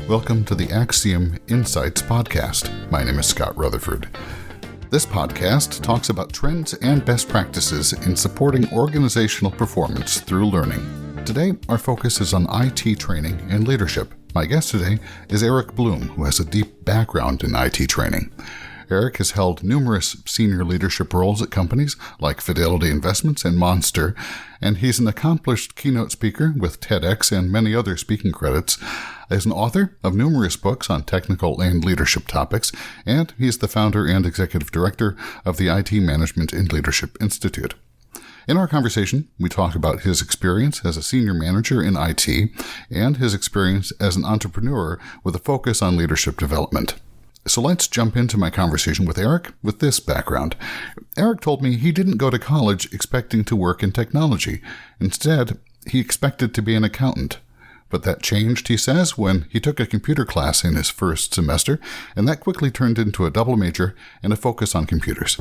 Welcome to the Axiom Insights podcast. My name is Scott Rutherford. This podcast talks about trends and best practices in supporting organizational performance through learning. Today, our focus is on IT training and leadership. My guest today is Eric Bloom, who has a deep background in IT training. Eric has held numerous senior leadership roles at companies like Fidelity Investments and Monster, and he's an accomplished keynote speaker with TEDx and many other speaking credits. He's an author of numerous books on technical and leadership topics, and he's the founder and executive director of the IT Management and Leadership Institute. In our conversation, we talk about his experience as a senior manager in IT and his experience as an entrepreneur with a focus on leadership development. So let's jump into my conversation with Eric with this background. Eric told me he didn't go to college expecting to work in technology. Instead, he expected to be an accountant. But that changed, he says, when he took a computer class in his first semester, and that quickly turned into a double major and a focus on computers.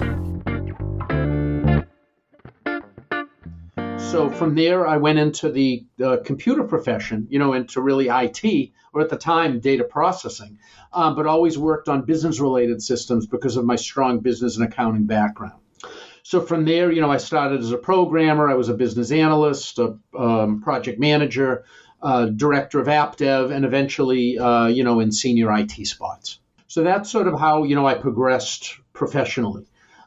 So from there, I went into the computer profession, into really IT, or at the time, data processing, but always worked on business-related systems because of my strong business and accounting background. So from there, I started as a programmer. I was a business analyst, a project manager, director of app dev, and eventually, in senior IT spots. So that's sort of how, I progressed professionally.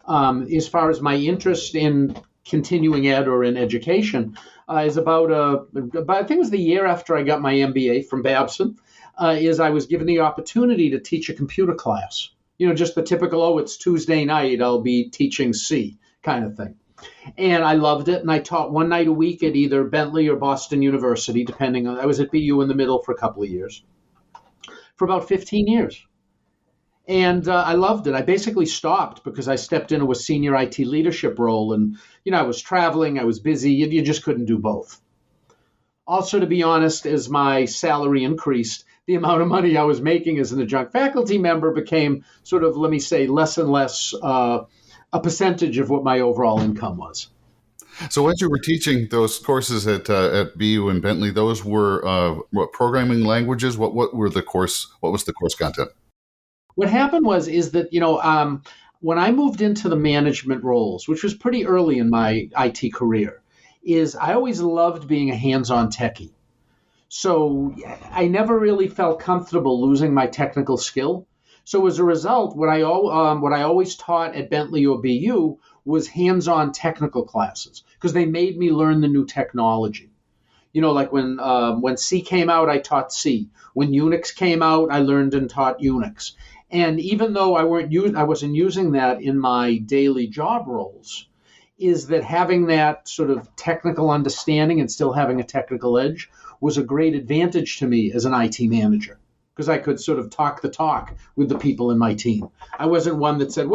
As far as my interest in continuing ed or in education is about I think it was the year after I got my MBA from Babson, is I was given the opportunity to teach a computer class. Just the typical, it's Tuesday night, I'll be teaching C kind of thing. And I loved it, and I taught one night a week at either Bentley or Boston University, depending on, I was at BU in the middle for a couple of years, for about 15 years. And I loved it. I basically stopped because I stepped into a senior IT leadership role, and, I was traveling, I was busy, you just couldn't do both. Also, to be honest, as my salary increased, the amount of money I was making as an adjunct faculty member became sort of, let me say, less and less a percentage of what my overall income was. So as you were teaching those courses at BU and Bentley, those were what programming languages? What was the course content? What happened is that, when I moved into the management roles, which was pretty early in my IT career, is I always loved being a hands-on techie. So I never really felt comfortable losing my technical skill. So as a result, what I always taught at Bentley or BU was hands-on technical classes because they made me learn the new technology. Like when C came out, I taught C. When Unix came out, I learned and taught Unix. And even though I wasn't using that in my daily job roles, is that having that sort of technical understanding and still having a technical edge was a great advantage to me as an IT manager, because I could sort of talk the talk with the people in my team. I wasn't one that said,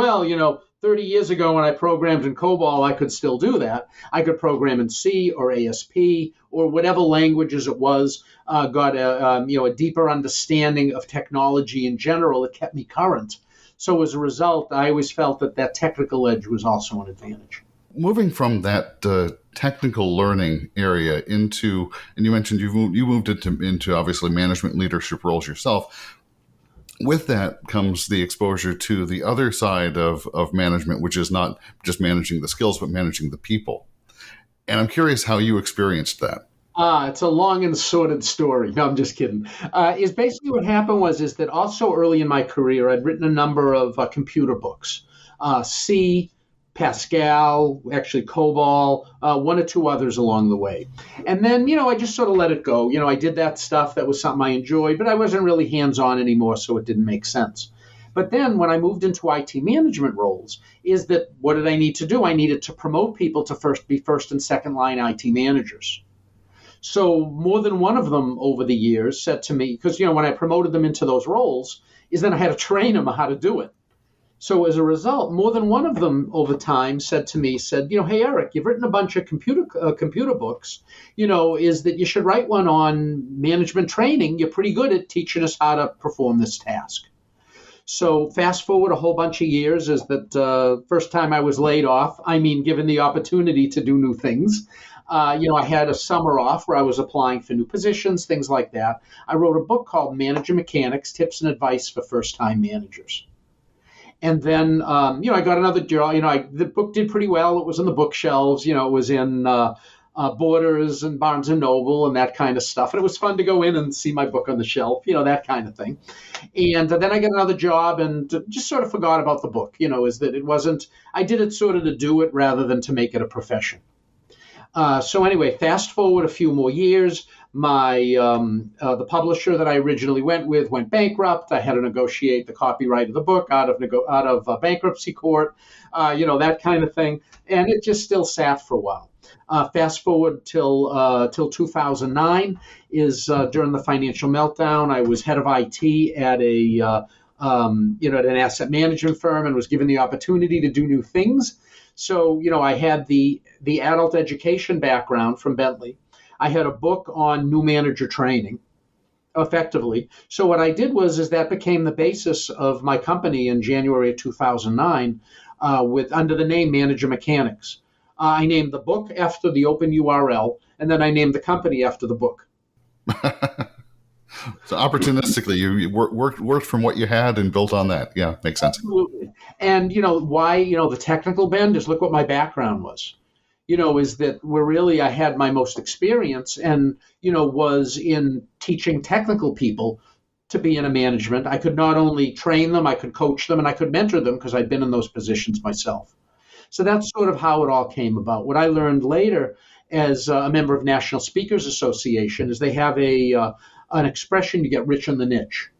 30 years ago when I programmed in COBOL, I could still do that. I could program in C or ASP or whatever languages it was, got a deeper understanding of technology in general. It kept me current. So as a result, I always felt that technical edge was also an advantage. Moving from that technical learning area into, and you mentioned you moved into obviously management leadership roles yourself. With that comes the exposure to the other side of management, which is not just managing the skills, but managing the people. And I'm curious how you experienced that. It's a long and sordid story. No, I'm just kidding. Is basically what happened is that also early in my career, I'd written a number of computer books, C, Pascal, actually COBOL, one or two others along the way. And then, I just sort of let it go. I did that stuff. That was something I enjoyed, but I wasn't really hands-on anymore, so it didn't make sense. But then when I moved into IT management roles, is that what did I need to do? I needed to promote people to be first and second line IT managers. So more than one of them over the years said to me, because, when I promoted them into those roles, is then I had to train them how to do it. So as a result, more than one of them over time said to me, hey, Eric, you've written a bunch of computer books, is that you should write one on management training. You're pretty good at teaching us how to perform this task. So fast forward a whole bunch of years is that first time I was laid off, given the opportunity to do new things, I had a summer off where I was applying for new positions, things like that. I wrote a book called Manager Mechanics, Tips and Advice for First-Time Managers. And then, I got another job. The book did pretty well. It was on the bookshelves. It was in Borders and Barnes and Noble and that kind of stuff. And it was fun to go in and see my book on the shelf, that kind of thing. And then I got another job and just sort of forgot about the book. Is that it wasn't. I did it sort of to do it rather than to make it a profession. So anyway, fast forward a few more years. My the publisher that I originally went with went bankrupt. I had to negotiate the copyright of the book out of bankruptcy court, that kind of thing, and it just still sat for a while. Fast forward till 2009 is during the financial meltdown. I was head of IT at at an asset management firm and was given the opportunity to do new things. So I had the adult education background from Bentley. I had a book on new manager training, effectively. So what I did was that became the basis of my company in January of 2009, under the name Manager Mechanics. I named the book after the open URL, and then I named the company after the book. So opportunistically, you worked from what you had and built on that. Yeah, makes sense. Absolutely. And why the technical bend is, look what my background was. Is that I had my most experience and, was in teaching technical people to be in a management. I could not only train them, I could coach them, and I could mentor them because I'd been in those positions myself. So that's sort of how it all came about. What I learned later as a member of National Speakers Association is they have an expression, you get rich in the niche.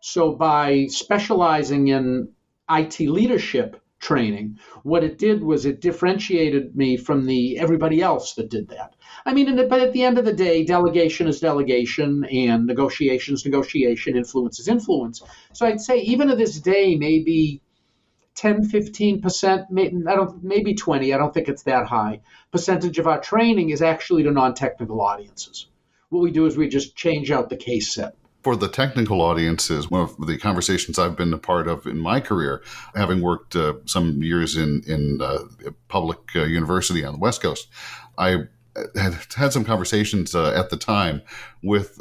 So by specializing in IT leadership training, what it did was it differentiated me from everybody else that did that. But at the end of the day, delegation is delegation and negotiation is negotiation, influence is influence. So I'd say even to this day, maybe 10, 15%, maybe 20, I don't think it's that high, percentage of our training is actually to non-technical audiences. What we do is we just change out the case set. For the technical audiences, one of the conversations I've been a part of in my career, having worked some years in public university on the West Coast, I had some conversations at the time with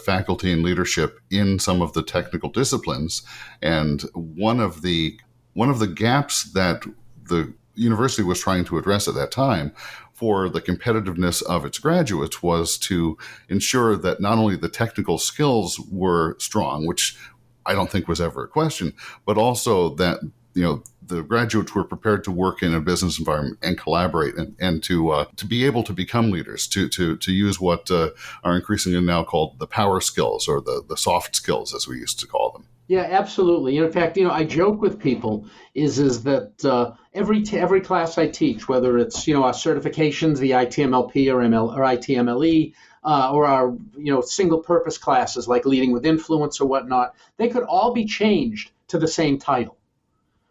faculty and leadership in some of the technical disciplines, and one of the gaps that the university was trying to address at that time for the competitiveness of its graduates was to ensure that not only the technical skills were strong, which I don't think was ever a question, but also that the graduates were prepared to work in a business environment and collaborate and to be able to become leaders, to use what are increasingly now called the power skills or the soft skills, as we used to call them. Yeah, absolutely. In fact, I joke with people is that every class I teach, whether it's our certifications, the ITMLP or ITMLE, or our single purpose classes like leading with influence or whatnot, they could all be changed to the same title.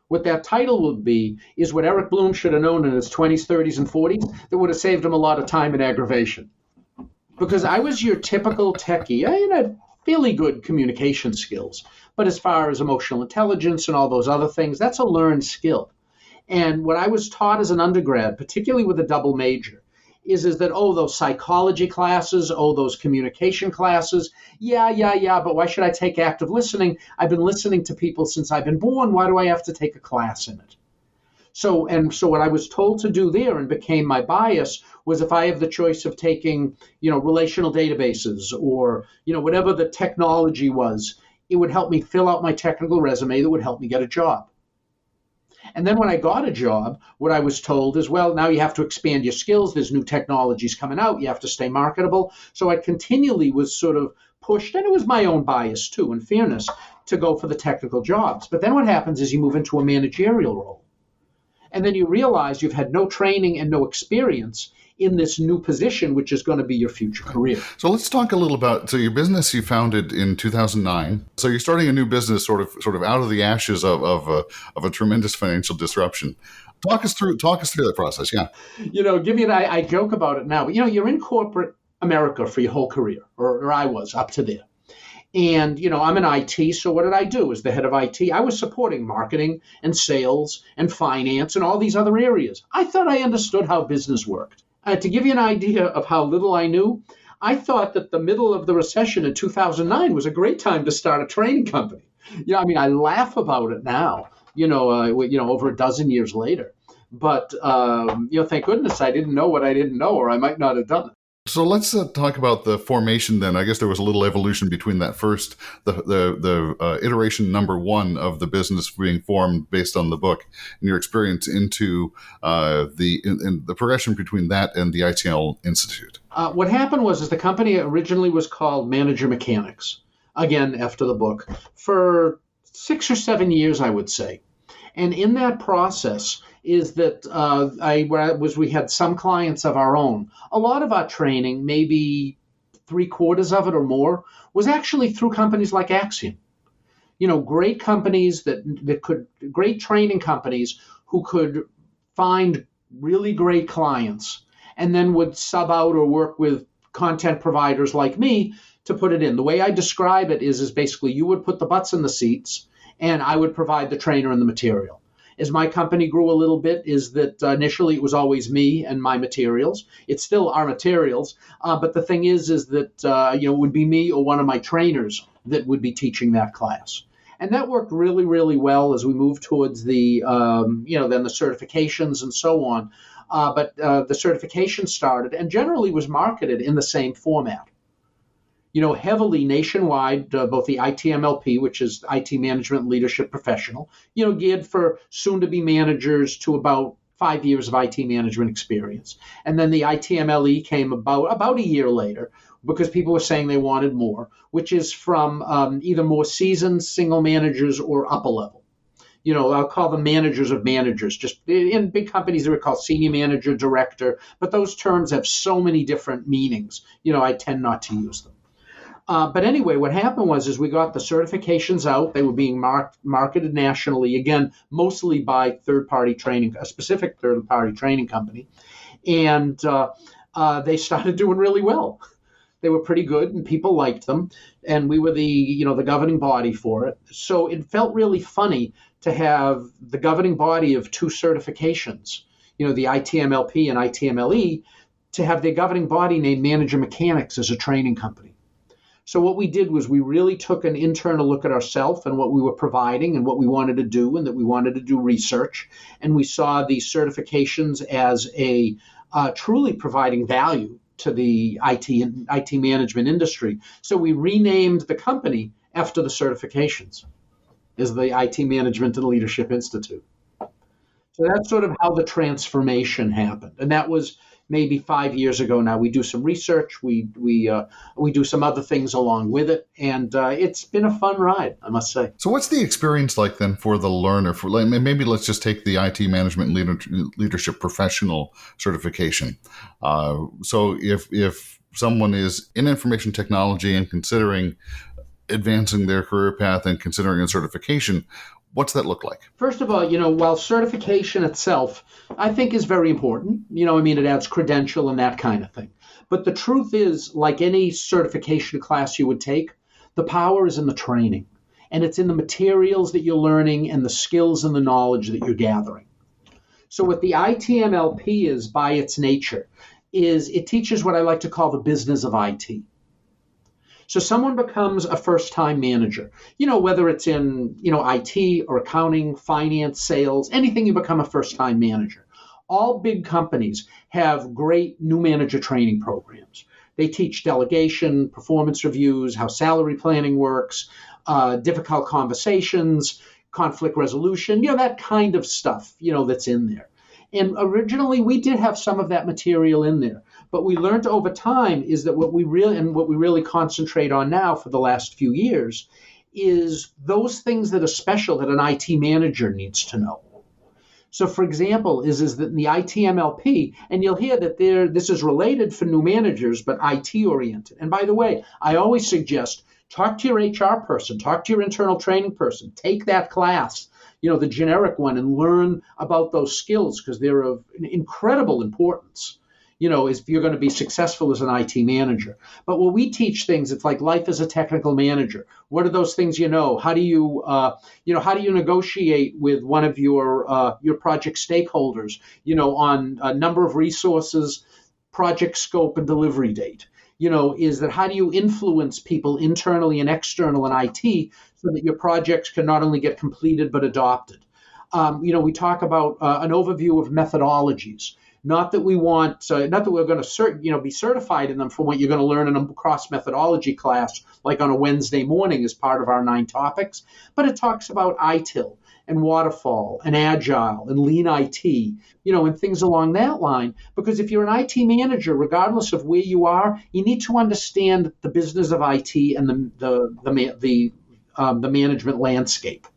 What that title would be is what Eric Bloom should have known in his 20s, 30s, and 40s that would have saved him a lot of time and aggravation. Because I was your typical techie. I had fairly good communication skills. But as far as emotional intelligence and all those other things, that's a learned skill. And what I was taught as an undergrad, particularly with a double major, is that, those psychology classes, those communication classes, yeah, but why should I take active listening? I've been listening to people since I've been born. Why do I have to take a class in it? So what I was told to do there and became my bias was if I have the choice of taking, relational databases or, whatever the technology was, it would help me fill out my technical resume that would help me get a job. And then when I got a job, what I was told is, well, now you have to expand your skills. There's new technologies coming out. You have to stay marketable. So I continually was sort of pushed, and it was my own bias too, in fairness, to go for the technical jobs. But then what happens is you move into a managerial role. And then you realize you've had no training and no experience in this new position, which is going to be your future career. So let's talk a little about your business you founded in 2009. So you're starting a new business sort of out of the ashes of a tremendous financial disruption. Talk us through that process. Yeah. I joke about it now, but you're in corporate America for your whole career, or I was up to there. And, I'm in IT, so what did I do as the head of IT? I was supporting marketing and sales and finance and all these other areas. I thought I understood how business worked. To give you an idea of how little I knew, I thought that the middle of the recession in 2009 was a great time to start a training company. I mean, I laugh about it now, over a dozen years later. But, thank goodness I didn't know what I didn't know, or I might not have done it. So let's talk about the formation then. I guess there was a little evolution between that first, the iteration number one of the business being formed based on the book and your experience into the progression between that and the ITL Institute. What happened was the company originally was called Manager Mechanics, again, after the book, for 6 or 7 years, I would say. And in that process is that we had some clients of our own. A lot of our training, maybe 3/4 of it or more, was actually through companies like Axiom. Great companies great training companies who could find really great clients and then would sub out or work with content providers like me to put it in. The way I describe it is basically you would put the butts in the seats and I would provide the trainer and the material. As my company grew a little bit, is that initially it was always me and my materials. It's still our materials, but the thing is that it would be me or one of my trainers that would be teaching that class. And that worked really, really well as we moved towards the then the certifications and so on. But the certification started and generally was marketed in the same format. Heavily nationwide, both the ITMLP, which is IT Management Leadership Professional, geared for soon-to-be managers to about 5 years of IT management experience. And then the ITMLE came about a year later because people were saying they wanted more, which is from either more seasoned single managers or upper level. I'll call them managers of managers. Just in big companies, they were called senior manager, director, but those terms have so many different meanings. I tend not to use them. But anyway, what happened was we got the certifications out. They were being marketed nationally, again, mostly by third-party training, a specific third-party training company. And they started doing really well. They were pretty good, and people liked them. And we were the governing body for it. So it felt really funny to have the governing body of two certifications, the ITMLP and ITMLE, to have their governing body named Manager Mechanics as a training company. So what we did was we really took an internal look at ourselves and what we were providing and what we wanted to do, and that we wanted to do research. And we saw these certifications as a truly providing value to the IT management industry. So we renamed the company after the certifications as the IT Management and Leadership Institute. So that's sort of how the transformation happened. And that was maybe 5 years ago now. We do some research, we do some other things along with it, and it's been a fun ride, I must say. So what's the experience like then for the learner? Maybe let's just take the IT Management Leadership Professional certification. So if someone is in information technology and considering advancing their career path and considering a certification, what's that look like? First of all, while certification itself, I think is very important, it adds credential and that kind of thing. But the truth is, like any certification class you would take, the power is in the training. And it's in the materials that you're learning and the skills and the knowledge that you're gathering. So what the ITMLP is by its nature is it teaches what I like to call the business of IT. So someone becomes a first-time manager, whether it's in, IT or accounting, finance, sales, anything, you become a first-time manager. All big companies have great new manager training programs. They teach delegation, performance reviews, how salary planning works, difficult conversations, conflict resolution, that kind of stuff, that's in there. And originally we did have some of that material in there. But we learned over time is that what we really concentrate on now for the last few years is those things that are special that an IT manager needs to know. So, for example, is that in the ITMLP, and you'll hear that this is related for new managers, but IT oriented. And by the way, I always suggest talk to your HR person, talk to your internal training person, take that class, the generic one, and learn about those skills because they're of incredible importance. If you're going to be successful as an IT manager. But when we teach things, it's like life as a technical manager. What are those things How do you, how do you negotiate with one of your project stakeholders, on a number of resources, project scope and delivery date. Is that how do you influence people internally and external in IT so that your projects can not only get completed but adopted? We talk about an overview of methodologies. Not that we want, not that we're going to, be certified in them for what you're going to learn in a cross methodology class, like on a Wednesday morning as part of our 9 topics, but it talks about ITIL and waterfall and agile and lean IT, and things along that line. Because if you're an IT manager, regardless of where you are, you need to understand the business of IT and the management landscape.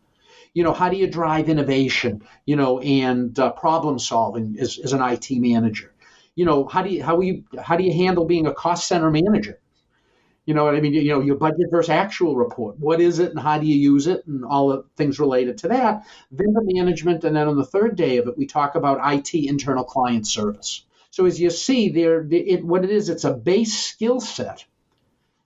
How do you drive innovation, and problem solving as an IT manager? How do you handle being a cost center manager? You know what I mean? Your budget versus actual report. What is it and how do you use it and all the things related to that? Vendor management. And then on the third day of it, we talk about IT internal client service. So as you see what it is, it's a base skill set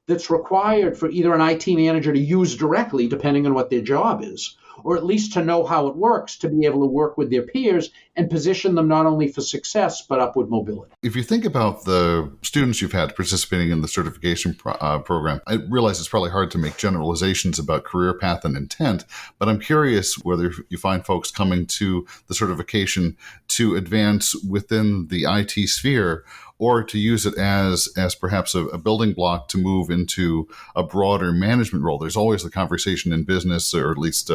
that's required for either an IT manager to use directly, depending on what their job is, or at least to know how it works, to be able to work with their peers and position them not only for success, but upward mobility. If you think about the students you've had participating in the certification program, I realize it's probably hard to make generalizations about career path and intent, but I'm curious whether you find folks coming to the certification to advance within the IT sphere or to use it as perhaps a building block to move into a broader management role. There's always the conversation in business, or at least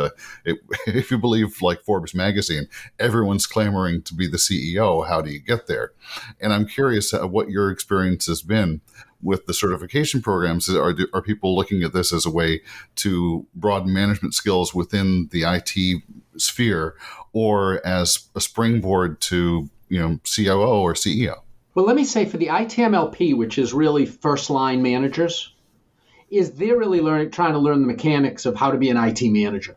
if you believe like Forbes magazine, everyone's clamoring to be the CEO. How do you get there? And I'm curious what your experience has been with the certification programs. Are people looking at this as a way to broaden management skills within the IT sphere, or as a springboard to COO or CEO? Well, let me say for the ITMLP, which is really first line managers, they're really trying to learn the mechanics of how to be an IT manager.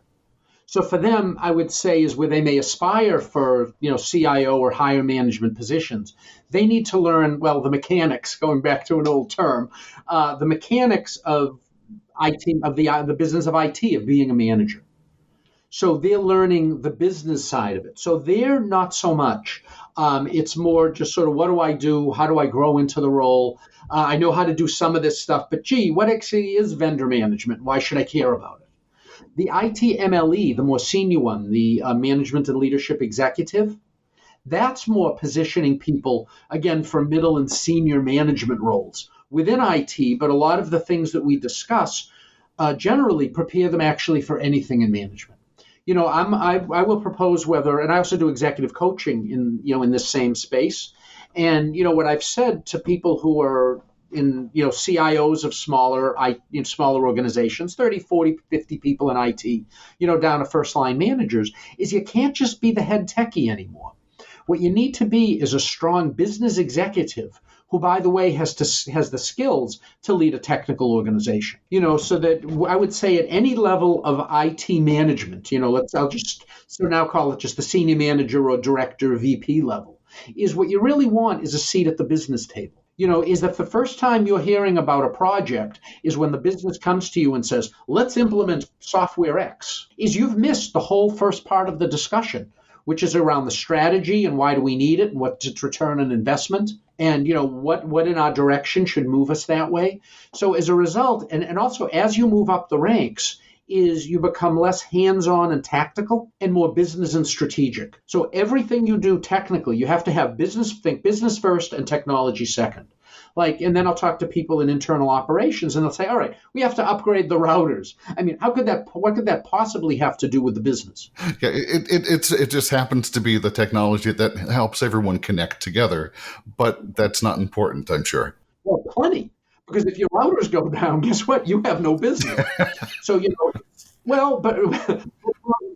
So for them, I would say is where they may aspire for CIO or higher management positions. They need to learn, the mechanics, going back to an old term, the mechanics of IT, of the business of IT, of being a manager. So they're learning the business side of it. So they're not so much. It's more just sort of, what do I do? How do I grow into the role? I know how to do some of this stuff, but what actually is vendor management? Why should I care about it? The ITMLE, the more senior one, the management and leadership executive, that's more positioning people, again, for middle and senior management roles within IT, but a lot of the things that we discuss generally prepare them actually for anything in management. I will propose and I also do executive coaching in this same space. And, what I've said to people who are in, CIOs of smaller organizations, 30, 40, 50 people in IT, down to first line managers, is you can't just be the head techie anymore. What you need to be is a strong business executive who, by the way, has the skills to lead a technical organization. So that I would say at any level of IT management, I'll just now call it just the senior manager or director, VP level, is what you really want is a seat at the business table. Is that the first time you're hearing about a project is when the business comes to you and says, let's implement software X, is you've missed the whole first part of the discussion, which is around the strategy and why do we need it and what's its return on investment, and what in our direction should move us that way. So as a result, and also as you move up the ranks, is you become less hands-on and tactical and more business and strategic. So everything you do technically, you have to think business first and technology second. And then I'll talk to people in internal operations and they'll say, all right, we have to upgrade the routers. I mean, what could that possibly have to do with the business? Yeah, it just happens to be the technology that helps everyone connect together, but that's not important, I'm sure. Well, plenty. Because if your routers go down, guess what? You have no business. So, but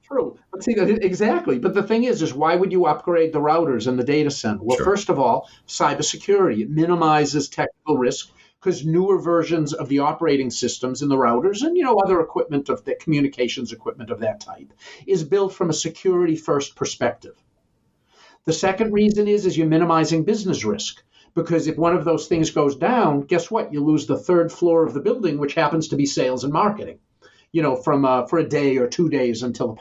true. But see, exactly. But the thing is why would you upgrade the routers in the data center? Well, First of all, cybersecurity. It minimizes technical risk because newer versions of the operating systems in the routers and, other equipment of the communications equipment of that type is built from a security first perspective. The second reason is you're minimizing business risk. Because if one of those things goes down, guess what? You lose the third floor of the building, which happens to be sales and marketing. for a day or 2 days until the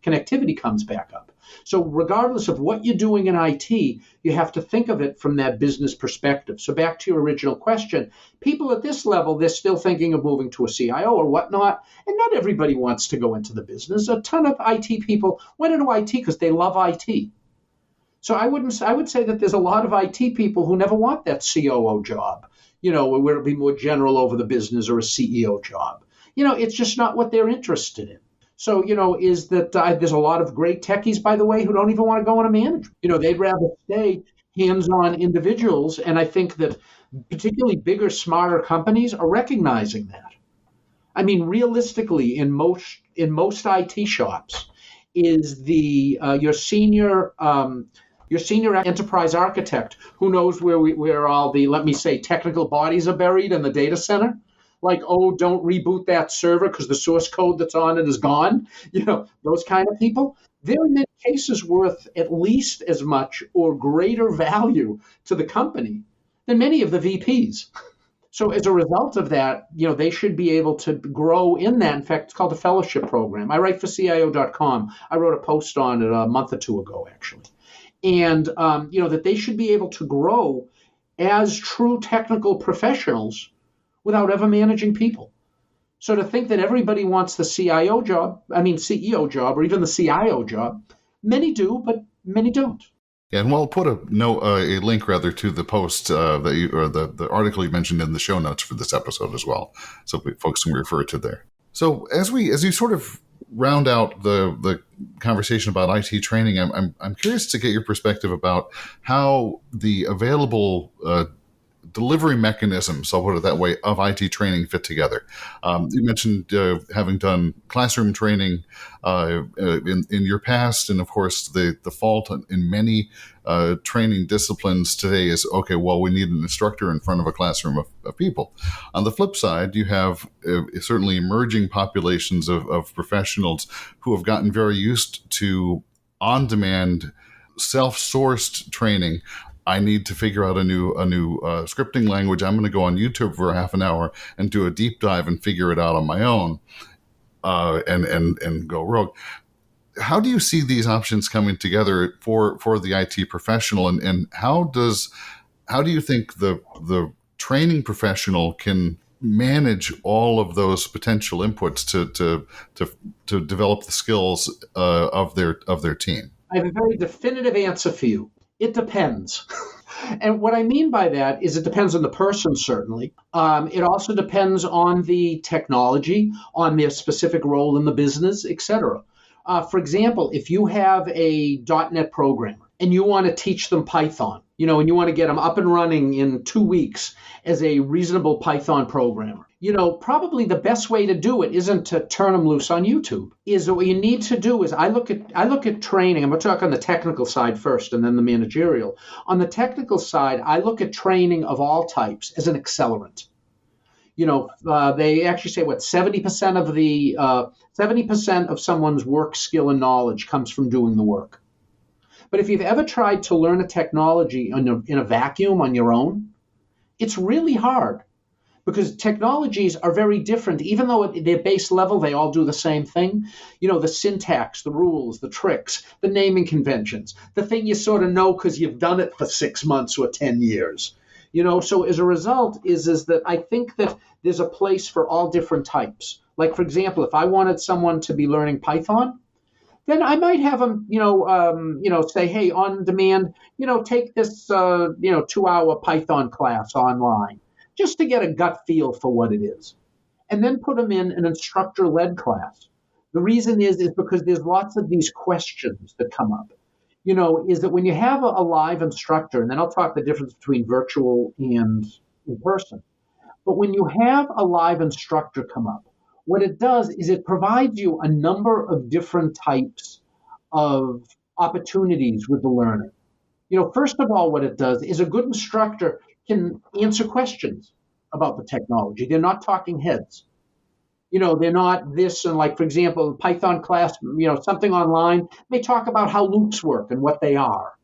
connectivity comes back up. So regardless of what you're doing in IT, you have to think of it from that business perspective. So back to your original question, people at this level, they're still thinking of moving to a CIO or whatnot, and not everybody wants to go into the business. A ton of IT people went into IT because they love IT. So I would say that there's a lot of IT people who never want that COO job, where it'll be more general over the business, or a CEO job. It's just not what they're interested in. So, is that there's a lot of great techies, by the way, who don't even want to go into management. They'd rather stay hands-on individuals. And I think that particularly bigger, smarter companies are recognizing that. I mean, realistically, in most IT shops, is your senior enterprise architect who knows where all the, let me say, technical bodies are buried in the data center. Like, oh, don't reboot that server because the source code that's on it is gone. Those kind of people. They're in many cases worth at least as much or greater value to the company than many of the VPs. So as a result of that, they should be able to grow in that. In fact, it's called a fellowship program. I write for CIO.com. I wrote a post on it a month or two ago, actually. And, that they should be able to grow as true technical professionals without ever managing people. So to think that everybody wants the CEO job, or even the CIO job, many do, but many don't. Yeah, and we'll put a link to the post the article you mentioned in the show notes for this episode as well, so folks can refer to there. So as you sort of round out the conversation about IT training, I'm curious to get your perspective about how the available delivery mechanisms, I'll put it that way, of IT training fit together. You mentioned having done classroom training in your past, and of course the fault in many training disciplines today is, okay, well, we need an instructor in front of a classroom of people. On the flip side, you have certainly emerging populations of professionals who have gotten very used to on-demand, self-sourced training. I need to figure out a new scripting language. I'm going to go on YouTube for half an hour and do a deep dive and figure it out on my own, and go rogue. How do you see these options coming together for the IT professional, and how do you think the training professional can manage all of those potential inputs to develop the skills of their team? I have a very definitive answer for you. It depends. And what I mean by that is it depends on the person, certainly. It also depends on the technology, on their specific role in the business, etc. For example, if you have a .NET programmer and you want to teach them Python, and you want to get them up and running in 2 weeks as a reasonable Python programmer, probably the best way to do it isn't to turn them loose on YouTube. Is what you need to do is I look at training. I'm going to talk on the technical side first and then the managerial. On the technical side, I look at training of all types as an accelerant. They actually say 70% of someone's work skill and knowledge comes from doing the work. But if you've ever tried to learn a technology in a vacuum on your own, it's really hard because technologies are very different. Even though at their base level, they all do the same thing. The syntax, the rules, the tricks, the naming conventions, the thing you sort of know because you've done it for 6 months or 10 years. So as a result is that I think that there's a place for all different types. Like, for example, if I wanted someone to be learning Python, then I might have them, say, hey, on demand, take this, 2-hour Python class online just to get a gut feel for what it is. And then put them in an instructor-led class. The reason is because there's lots of these questions that come up. Is that when you have a live instructor, and then I'll talk the difference between virtual and in person, but when you have a live instructor come up, what it does is it provides you a number of different types of opportunities with the learner. First of all, what it does is a good instructor can answer questions about the technology. They're not talking heads. They're not this, and like, for example, Python class, something online, they talk about how loops work and what they are.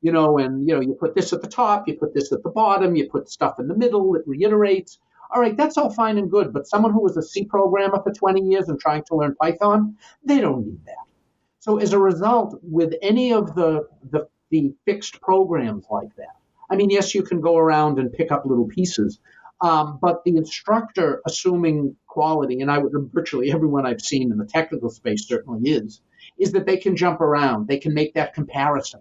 You put this at the top, you put this at the bottom, you put stuff in the middle, it reiterates. All right, that's all fine and good, but someone who was a C programmer for 20 years and trying to learn Python, they don't need that. So as a result, with any of the fixed programs like that, I mean, yes, you can go around and pick up little pieces, but the instructor, assuming quality, and virtually everyone I've seen in the technical space certainly is that they can jump around. They can make that comparison.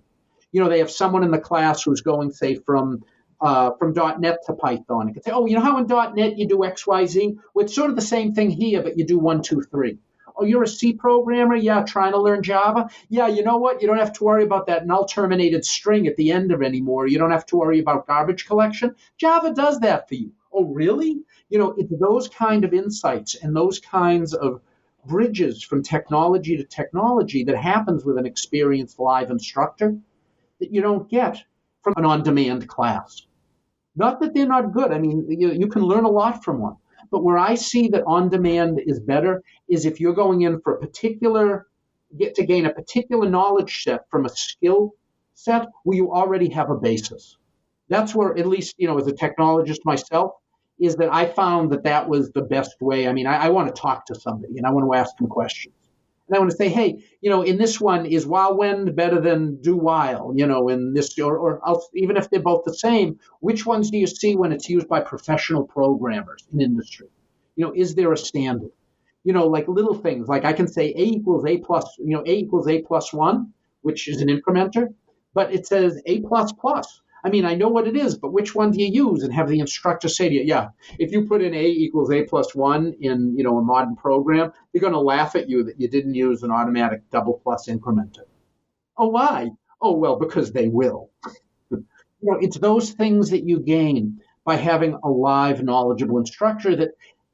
They have someone in the class who's going, say, from .NET to Python. And can say, oh, you know how in .NET you do X, Y, Z? Well, it's sort of the same thing here, but you do 1, 2, 3. Oh, you're a C programmer? Yeah, trying to learn Java? Yeah, you know what? You don't have to worry about that null terminated string at the end of anymore. You don't have to worry about garbage collection. Java does that for you. Oh, really? It's those kind of insights and those kinds of bridges from technology to technology that happens with an experienced live instructor that you don't get from an on-demand class. Not that they're not good. I mean, you can learn a lot from one. But where I see that on-demand is better is if you're going in for to gain a particular knowledge set from a skill set where you already have a basis. That's where, at least, as a technologist myself, is that I found that was the best way. I mean, I want to talk to somebody and I want to ask them questions. And I want to say, hey, in this one, is while when better than do while? In this, or even if they're both the same, which ones do you see when it's used by professional programmers in industry? Is there a standard? Like little things, like I can say A equals A plus, A equals A plus 1, which is an incrementer, but it says A plus plus. I mean, I know what it is, but which one do you use? And have the instructor say to you, yeah, if you put in A equals A plus 1 in, a modern program, they're going to laugh at you that you didn't use an automatic double plus incrementer. Oh, why? Oh, well, because they will. It's those things that you gain by having a live, knowledgeable instructor that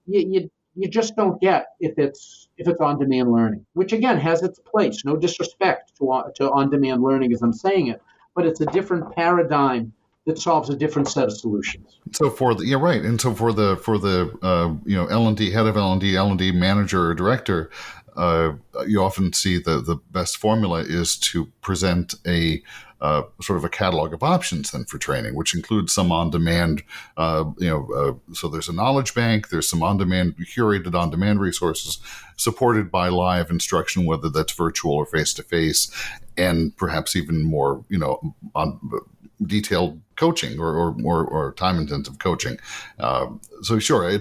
you just don't get if it's on-demand learning, which, again, has its place. No disrespect to on-demand learning as I'm saying it, but it's a different paradigm that solves a different set of solutions. So for the L&D head of L&D manager or director, you often see the best formula is to present a sort of a catalog of options then for training, which includes some on-demand, so there's a knowledge bank, there's some on-demand, curated on-demand resources supported by live instruction, whether that's virtual or face-to-face, and perhaps even more, on detailed coaching or time-intensive coaching. So sure,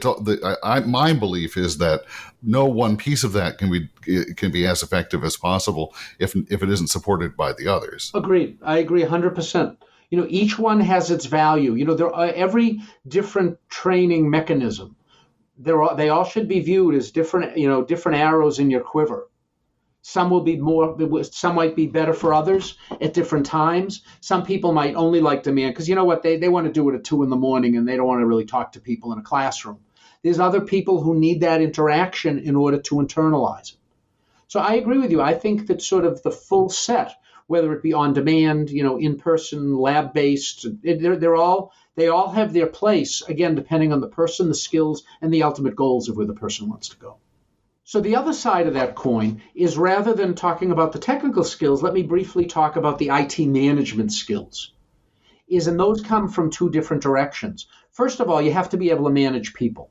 my belief is that no one piece of that can be as effective as possible if it isn't supported by the others. Agreed. I agree 100%. Each one has its value. There are every different training mechanism. They all should be viewed as different arrows in your quiver. Some might be better for others at different times. Some people might only like demand because they want to do it at 2 a.m. and they don't want to really talk to people in a classroom. There's other people who need that interaction in order to internalize it. So I agree with you. I think that sort of the full set, whether it be on demand, in-person, lab-based, they all have their place, again, depending on the person, the skills, and the ultimate goals of where the person wants to go. So the other side of that coin is, rather than talking about the technical skills, let me briefly talk about the IT management skills. And those come from 2 different directions. First of all, you have to be able to manage people.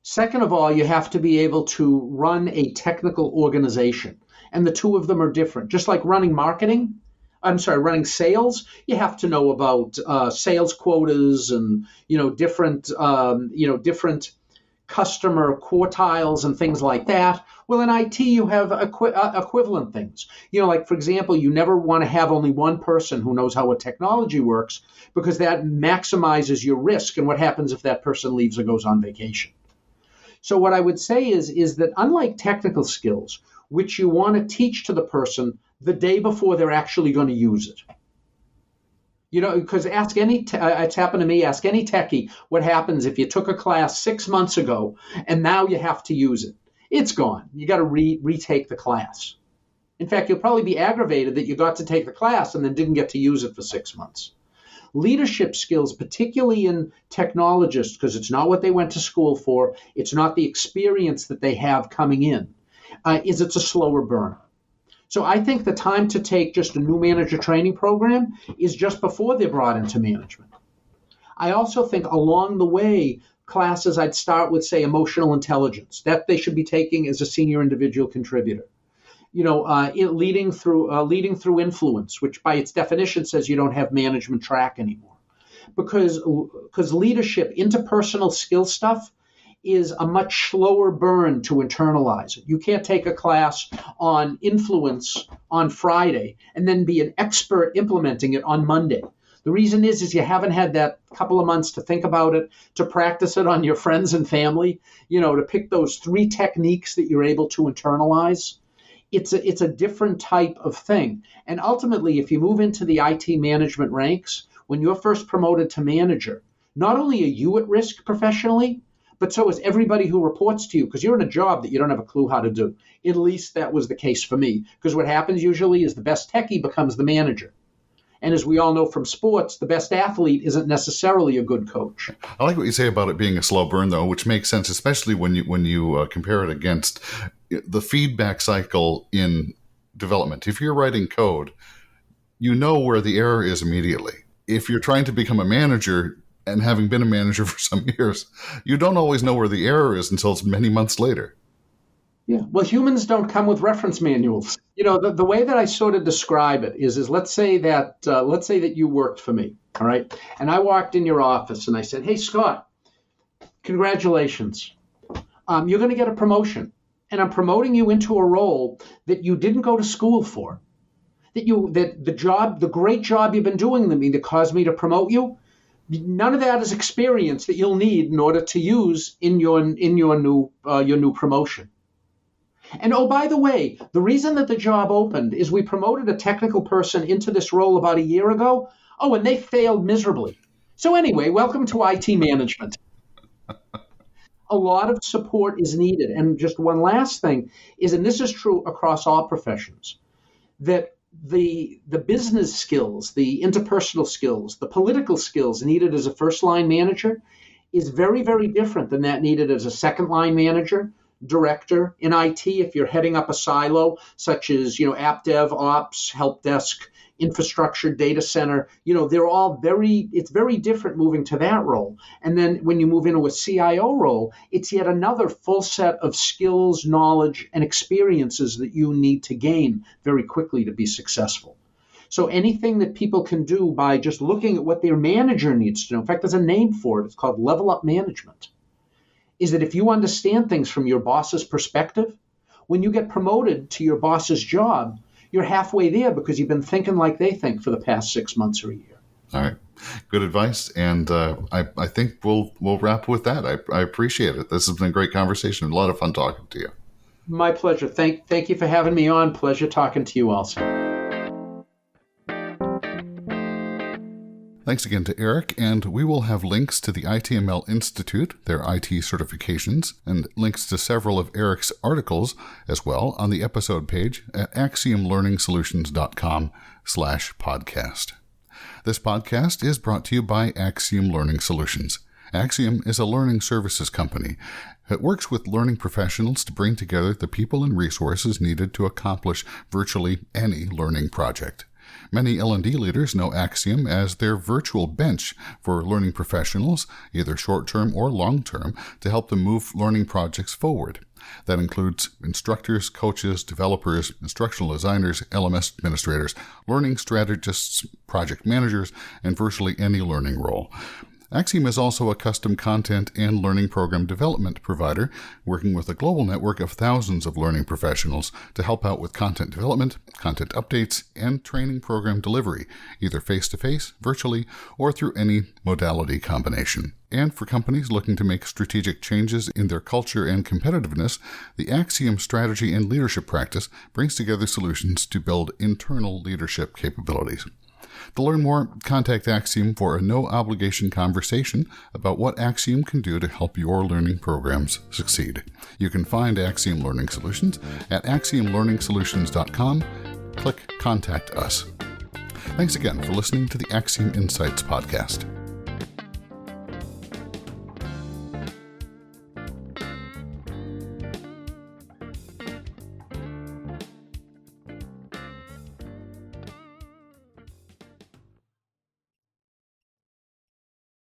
Second of all, you have to be able to run a technical organization. And the 2 of them are different. Just like running sales, you have to know about sales quotas and different customer quartiles and things like that. Well, in IT, you have equivalent things. Like, for example, you never want to have only one person who knows how a technology works, because that maximizes your risk. And what happens if that person leaves or goes on vacation? So what I would say is that unlike technical skills, which you want to teach to the person the day before they're actually going to use it. Because it's happened to me, ask any techie what happens if you took a class 6 months ago and now you have to use it. It's gone. You got to retake the class. In fact, you'll probably be aggravated that you got to take the class and then didn't get to use it for 6 months. Leadership skills, particularly in technologists, because it's not what they went to school for, it's not the experience that they have coming in, it's a slower burn. So I think the time to take just a new manager training program is just before they're brought into management. I also think along the way, classes, I'd start with, say, emotional intelligence. That they should be taking as a senior individual contributor. Leading through influence, which by its definition says you don't have management track anymore. Because leadership, interpersonal skill stuff, is a much slower burn to internalize. You can't take a class on influence on Friday and then be an expert implementing it on Monday. The reason is you haven't had that couple of months to think about it, to practice it on your friends and family, to pick those 3 techniques that you're able to internalize. It's a different type of thing. And ultimately, if you move into the IT management ranks, when you're first promoted to manager, not only are you at risk professionally, but so is everybody who reports to you, because you're in a job that you don't have a clue how to do. At least that was the case for me, because what happens usually is the best techie becomes the manager. And as we all know from sports, the best athlete isn't necessarily a good coach. I like what you say about it being a slow burn, though, which makes sense, especially when you compare it against the feedback cycle in development. If you're writing code, you know where the error is immediately. If you're trying to become a manager, and having been a manager for some years, you don't always know where the error is until it's many months later. Yeah, well, humans don't come with reference manuals. The way that I sort of describe it is let's say that you worked for me, all right? And I walked in your office and I said, "Hey, Scott, congratulations. You're going to get a promotion, and I'm promoting you into a role that you didn't go to school for. The great job you've been doing that caused me to promote you. None of that is experience that you'll need in order to use in your new promotion. And oh, by the way, the reason that the job opened is we promoted a technical person into this role about a year ago. Oh, and they failed miserably. So anyway, welcome to IT management." A lot of support is needed. And just one last thing is, and this is true across all professions, that the business skills, the interpersonal skills, the political skills needed as a first-line manager is very, very different than that needed as a second-line manager, director in IT. If you're heading up a silo, such as app dev, ops, help desk, infrastructure, data center, it's very different moving to that role. And then when you move into a CIO role, it's yet another full set of skills, knowledge, and experiences that you need to gain very quickly to be successful. So anything that people can do by just looking at what their manager needs to know, in fact, there's a name for it, it's called level up management, is that if you understand things from your boss's perspective, when you get promoted to your boss's job, you're halfway there because you've been thinking like they think for the past 6 months or a year. All right. Good advice. And I think we'll wrap with that. I appreciate it. This has been a great conversation. A lot of fun talking to you. My pleasure. Thank you for having me on. Pleasure talking to you also. Thanks again to Eric, and we will have links to the ITML Institute, their IT certifications, and links to several of Eric's articles as well on the episode page at axiomlearningsolutions.com/podcast. This podcast is brought to you by Axiom Learning Solutions. Axiom is a learning services company. It works with learning professionals to bring together the people and resources needed to accomplish virtually any learning project. Many L&D leaders know Axiom as their virtual bench for learning professionals, either short-term or long-term, to help them move learning projects forward. That includes instructors, coaches, developers, instructional designers, LMS administrators, learning strategists, project managers, and virtually any learning role. Axiom is also a custom content and learning program development provider, working with a global network of thousands of learning professionals to help out with content development, content updates, and training program delivery, either face-to-face, virtually, or through any modality combination. And for companies looking to make strategic changes in their culture and competitiveness, the Axiom Strategy and Leadership Practice brings together solutions to build internal leadership capabilities. To learn more, contact Axiom for a no-obligation conversation about what Axiom can do to help your learning programs succeed. You can find Axiom Learning Solutions at axiomlearningsolutions.com. Click Contact Us. Thanks again for listening to the Axiom Insights podcast.